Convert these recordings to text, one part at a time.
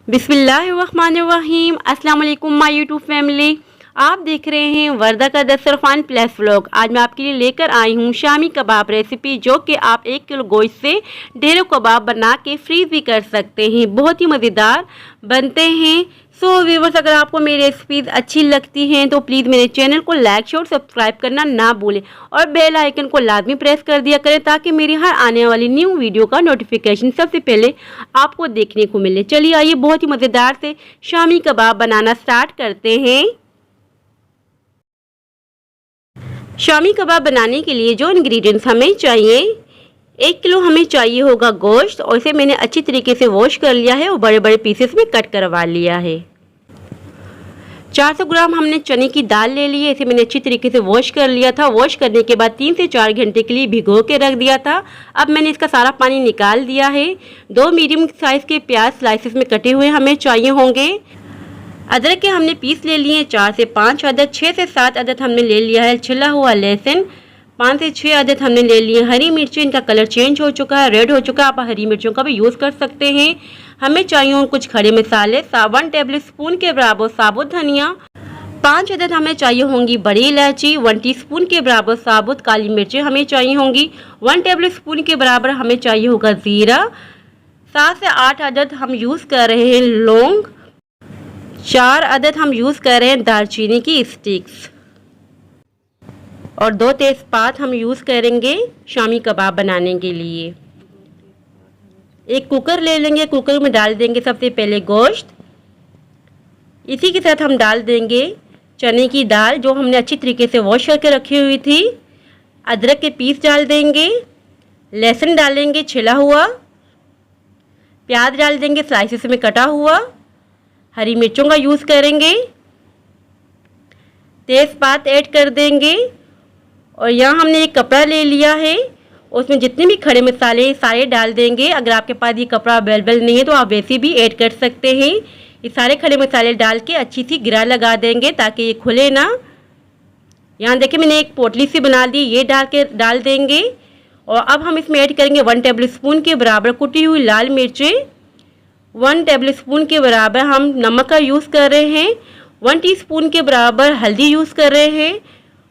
बिस्मिल्लाहिर्रहमानिर्रहीम। अस्सलाम वालेकुम माय यूट्यूब फैमिली। आप देख रहे हैं वर्दा का दस्तरखान प्लस व्लॉग। आज मैं आपके लिए लेकर आई हूँ शामी कबाब रेसिपी, जो कि आप 1 किलो गोश्त से ढेरों कबाब बना के फ्रीज भी कर सकते हैं। बहुत ही मज़ेदार बनते हैं। सो व्यूवर्स, अगर आपको मेरी रेसिपीज़ अच्छी लगती हैं तो प्लीज़ मेरे चैनल को लाइक शेयर और सब्सक्राइब करना ना भूलें और बेल आइकन को लाजमी प्रेस कर दिया करें, ताकि मेरी हर आने वाली न्यू वीडियो का नोटिफिकेशन सबसे पहले आपको देखने को मिले। चलिए आइए बहुत ही मज़ेदार से शामी कबाब बनाना स्टार्ट करते हैं। शामी कबाब बनाने के लिए जो इंग्रेडिएंट्स हमें चाहिए, 1 किलो हमें चाहिए होगा गोश्त, और इसे मैंने अच्छी तरीके से वॉश कर लिया है और बड़े बड़े पीसेस में कट करवा लिया है। 400 ग्राम हमने चने की दाल ले ली है। इसे मैंने अच्छी तरीके से वॉश कर लिया था। वॉश करने के बाद 3 से 4 घंटे के लिए भिगो के रख दिया था। अब मैंने इसका सारा पानी निकाल दिया है। 2 मीडियम साइज़ के प्याज स्लाइसेस में कटे हुए हमें चाहिए होंगे। अदरक के हमने पीस ले लिए 4 से 5 अदद। 6 से 7 अदद हमने ले लिया है छिला हुआ लहसुन। 5 से 6 अदद हमने ले लिए हरी मिर्ची। इनका कलर चेंज हो चुका है, रेड हो चुका है। आप हरी मिर्चों का भी यूज़ कर सकते हैं। हमें चाहिए कुछ खड़े मसाले, 1 टेबल स्पून के बराबर साबुत धनिया। 5 अदद हमें चाहिए होंगी बड़ी इलायची। 1 टीस्पून के बराबर साबुत काली मिर्चें हमें चाहिए होंगी। 1 टेबल स्पून के बराबर हमें चाहिए होगा ज़ीरा। 7 से 8 अदद हम यूज़ कर रहे हैं लौंग। 4 अदद हम यूज़ कर रहे हैं दालचीनी की स्टिक्स, और 2 तेज़पात हम यूज़ करेंगे शामी कबाब बनाने के लिए। एक कुकर ले लेंगे। कुकर में डाल देंगे सबसे पहले गोश्त। इसी के साथ हम डाल देंगे चने की दाल, जो हमने अच्छी तरीके से वॉश करके रखी हुई थी। अदरक के पीस डाल देंगे। लहसुन डालेंगे छिला हुआ। प्याज डाल देंगे स्लाइसेस में कटा हुआ। हरी मिर्चों का यूज़ करेंगे। तेज़पात ऐड कर देंगे। और यहाँ हमने एक कपड़ा ले लिया है, उसमें जितने भी खड़े मसाले सारे डाल देंगे। अगर आपके पास ये कपड़ा अवेलेबल नहीं है तो आप वैसे भी ऐड कर सकते हैं। ये सारे खड़े मसाले डाल के अच्छी सी गिरा लगा देंगे ताकि ये खुले ना। यहाँ देखिए मैंने एक पोटली सी बना दी, ये डाल देंगे। और अब हम इसमें ऐड करेंगे 1 टेबल स्पून के बराबर कुटी हुई लाल मिर्चें। 1 टेबल स्पून के बराबर हम नमक का यूज़ कर रहे हैं। 1 टीस्पून के बराबर हल्दी यूज़ कर रहे हैं।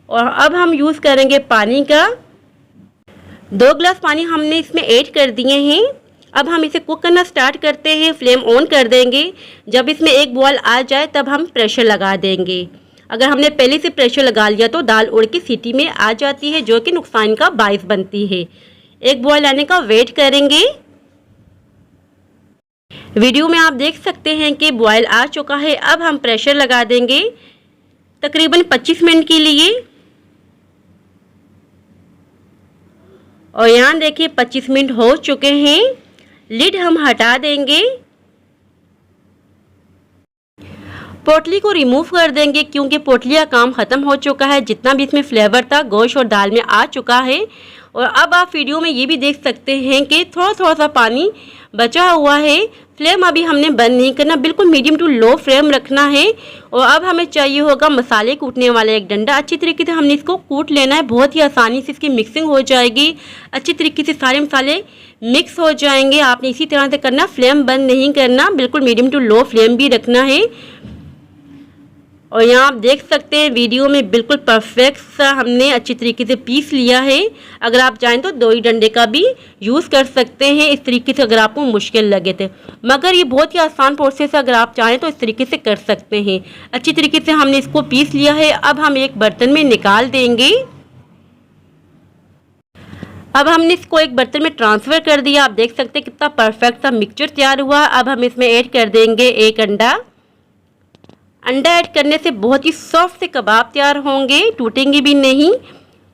और अब हम यूज़ करेंगे पानी का 2 गिलास पानी हमने इसमें ऐड कर दिए हैं। अब हम इसे कुक करना स्टार्ट करते हैं। फ्लेम ऑन कर देंगे। जब इसमें एक बॉयल आ जाए तब हम प्रेशर लगा देंगे। अगर हमने पहले से प्रेशर लगा लिया तो दाल उड़ के सीटी में आ जाती है, जो कि नुकसान का बायस बनती है। एक बॉयल आने का वेट करेंगे। वीडियो में आप देख सकते हैं कि बॉयल आ चुका है। अब हम प्रेशर लगा देंगे तकरीबन 25 मिनट के लिए। और यहाँ देखिए 25 मिनट हो चुके हैं। लिड हम हटा देंगे। पोटली को रिमूव कर देंगे, क्योंकि पोटली का काम ख़त्म हो चुका है। जितना भी इसमें फ्लेवर था गोश्त और दाल में आ चुका है। और अब आप वीडियो में ये भी देख सकते हैं कि थोड़ा सा पानी बचा हुआ है। फ्लेम अभी हमने बंद नहीं करना, बिल्कुल मीडियम टू लो फ्लेम रखना है। और अब हमें चाहिए होगा मसाले कूटने वाला एक डंडा। अच्छी तरीके से हमने इसको कूट लेना है। बहुत ही आसानी से इसकी मिक्सिंग हो जाएगी। अच्छी तरीके से सारे मसाले मिक्स हो जाएंगे। आपने इसी तरह से करना, फ्लेम बंद नहीं करना, बिल्कुल मीडियम टू लो फ्लेम भी रखना है। और यहाँ आप देख सकते हैं वीडियो में बिल्कुल परफेक्ट सा हमने अच्छी तरीके से पीस लिया है। अगर आप चाहें तो 2 ही डंडे का भी यूज़ कर सकते हैं इस तरीके से, अगर आपको मुश्किल लगे थे। मगर ये बहुत ही आसान प्रोसेस है, अगर आप चाहें तो इस तरीके से कर सकते हैं। अच्छी तरीके से हमने इसको पीस लिया है। अब हम एक बर्तन में निकाल देंगे। अब हमने इसको एक बर्तन में ट्रांसफ़र कर दिया। आप देख सकते हैं कितना परफेक्ट सा मिक्सचर तैयार हुआ। अब हम इसमें ऐड कर देंगे एक अंडा। अंडा ऐड करने से बहुत ही सॉफ्ट से कबाब तैयार होंगे, टूटेंगे भी नहीं।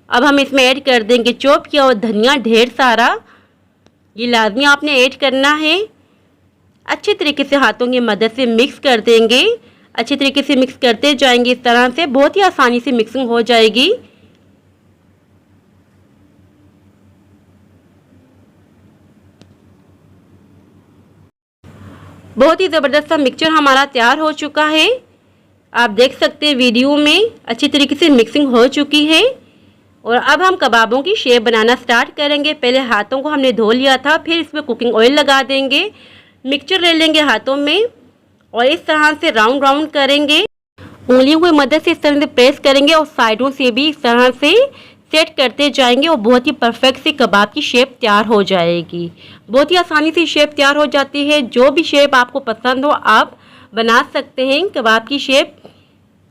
अब हम इसमें ऐड कर देंगे चॉप किया हुआ धनिया ढेर सारा। ये लाजमी आपने ऐड करना है। अच्छे तरीके से हाथों की मदद से मिक्स कर देंगे। अच्छे तरीके से मिक्स करते जाएंगे। इस तरह से बहुत ही आसानी से मिक्सिंग हो जाएगी। बहुत ही ज़बरदस्त सा मिक्सचर हमारा तैयार हो चुका है। आप देख सकते हैं वीडियो में अच्छी तरीके से मिक्सिंग हो चुकी है। और अब हम कबाबों की शेप बनाना स्टार्ट करेंगे। पहले हाथों को हमने धो लिया था, फिर इसमें कुकिंग ऑयल लगा देंगे। मिक्सचर ले लेंगे हाथों में और इस तरह से राउंड राउंड करेंगे। उंगलियों की मदद से इस तरह से प्रेस करेंगे और साइडों से भी इस तरह से सेट करते जाएंगे और बहुत ही परफेक्ट सी कबाब की शेप तैयार हो जाएगी। बहुत ही आसानी से शेप तैयार हो जाती है। जो भी शेप आपको पसंद हो आप बना सकते हैं कबाब की शेप।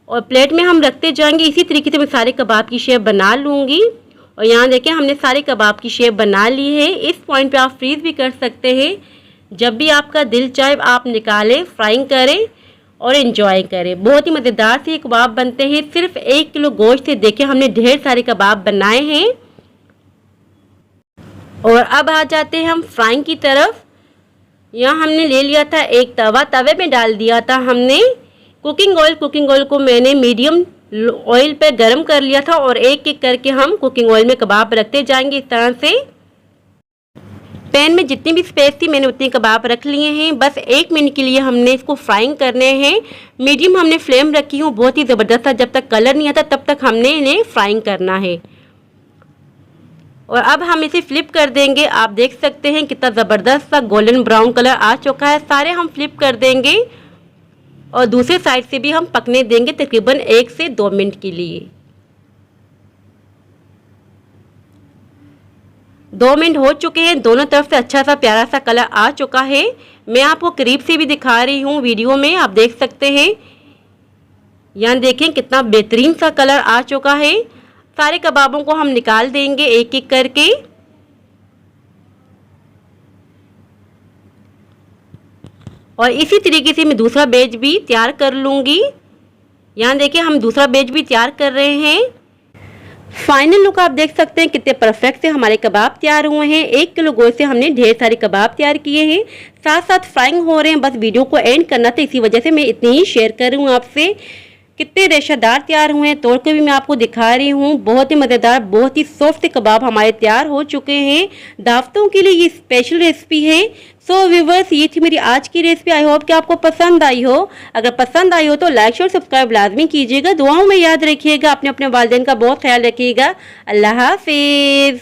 और प्लेट में हम रखते जाएंगे। इसी तरीके से मैं सारे कबाब की शेप बना लूँगी। और यहाँ देखें हमने सारे कबाब की शेप बना ली है। इस पॉइंट पे आप फ्रीज़ भी कर सकते हैं। जब भी आपका दिल चाहे आप निकालें, फ्राइंग करें और एंजॉय करें। बहुत ही मज़ेदार से ये कबाब बनते हैं। सिर्फ 1 किलो गोश्त से देखें हमने ढेर सारे कबाब बनाए हैं। और अब आ जाते हैं हम फ्राइंग की तरफ। यहाँ हमने ले लिया था एक तवा, तवे में डाल दिया था हमने कुकिंग ऑयल। कुकिंग ऑयल को मैंने मीडियम ऑयल पे गरम कर लिया था और एक एक करके हम कुकिंग ऑयल में कबाब रखते जाएंगे। इस तरह से पैन में जितनी भी स्पेस थी मैंने उतने कबाब रख लिए हैं। बस 1 मिनट के लिए हमने इसको फ्राइंग करने हैं। मीडियम हमने फ्लेम रखी हूँ, बहुत ही ज़बरदस्त था। जब तक कलर नहीं आता तब तक हमने इन्हें फ्राइंग करना है। और अब हम इसे फ्लिप कर देंगे। आप देख सकते हैं कितना ज़बरदस्त सा गोल्डन ब्राउन कलर आ चुका है। सारे हम फ्लिप कर देंगे और दूसरे साइड से भी हम पकने देंगे तकरीबन 1 से 2 मिनट के लिए। 2 मिनट हो चुके हैं। दोनों तरफ से अच्छा सा प्यारा सा कलर आ चुका है। मैं आपको करीब से भी दिखा रही हूँ वीडियो में, आप देख सकते हैं। यहाँ देखें कितना बेहतरीन सा कलर आ चुका है। सारे कबाबों को हम निकाल देंगे एक एक करके। और इसी तरीके से मैं दूसरा बैच भी तैयार कर लूँगी। यहाँ देखिए हम दूसरा बैच भी तैयार कर रहे हैं। फाइनल लुक आप देख सकते हैं कितने परफेक्ट से हमारे कबाब तैयार हुए हैं। 1 किलो गोश्त से हमने ढेर सारे कबाब तैयार किए हैं। साथ साथ फ्राइंग हो रहे हैं। बस वीडियो को एंड करना था, इसी वजह से मैं इतनी ही शेयर कर रही हूँ आपसे। कितने रेशेदार तैयार हुए हैं, तोड़ के भी मैं आपको दिखा रही हूँ। बहुत ही मज़ेदार, बहुत ही सॉफ्ट कबाब हमारे तैयार हो चुके हैं। दावतों के लिए ये स्पेशल रेसिपी है। सो व्यूवर्स, ये थी मेरी आज की रेसिपी। आई होप कि आपको पसंद आई हो। अगर पसंद आई हो तो लाइक और सब्सक्राइब लाजमी कीजिएगा। दुआओं में याद रखिएगा। अपने अपने वालिदैन का बहुत ख्याल रखिएगा। अल्लाह हाफिज़।